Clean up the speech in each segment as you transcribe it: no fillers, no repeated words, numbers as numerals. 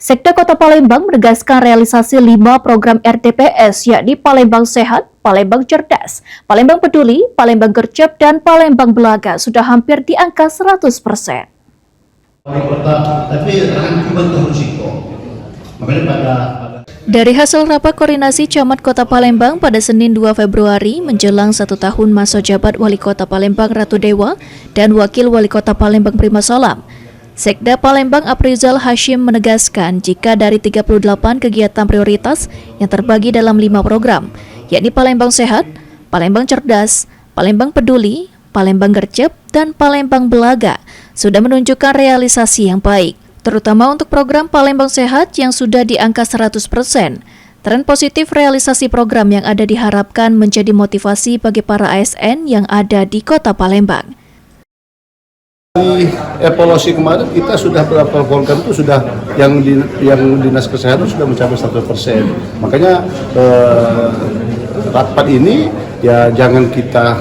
Sekda Kota Palembang menegaskan realisasi 5 program RTPS, yakni Palembang Sehat, Palembang Cerdas, Palembang Peduli, Palembang Gercep, dan Palembang Belaga sudah hampir di angka 100%. Dari hasil rapat koordinasi Camat Kota Palembang pada Senin 2 Februari menjelang 1 tahun masa jabat Wali Kota Palembang Ratu Dewa dan Wakil Wali Kota Palembang Prima Salam, Sekda Palembang Aprizal Hashim menegaskan jika dari 38 kegiatan prioritas yang terbagi dalam 5 program, yakni Palembang Sehat, Palembang Cerdas, Palembang Peduli, Palembang Gercep, dan Palembang Belaga, sudah menunjukkan realisasi yang baik, terutama untuk program Palembang Sehat yang sudah di angka 100%. Tren positif realisasi program yang ada diharapkan menjadi motivasi bagi para ASN yang ada di Kota Palembang. Di evaluasi kemarin kita sudah melaporkan itu sudah yang dinas kesehatan sudah mencapai 100%. Makanya rapat ini ya jangan kita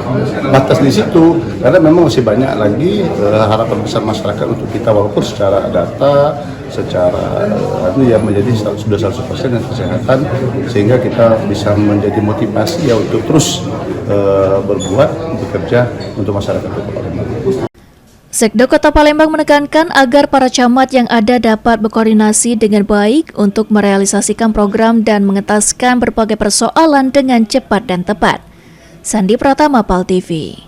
batas di situ karena memang masih banyak lagi harapan besar masyarakat untuk kita walaupun secara data, secara ya menjadi sudah 100% yang kesehatan sehingga kita bisa menjadi motivasi ya untuk terus berbuat bekerja untuk masyarakat Kota Palembang. Sekda Kota Palembang menekankan agar para camat yang ada dapat berkoordinasi dengan baik untuk merealisasikan program dan mengentaskan berbagai persoalan dengan cepat dan tepat. Sandi Pratama, PAL TV.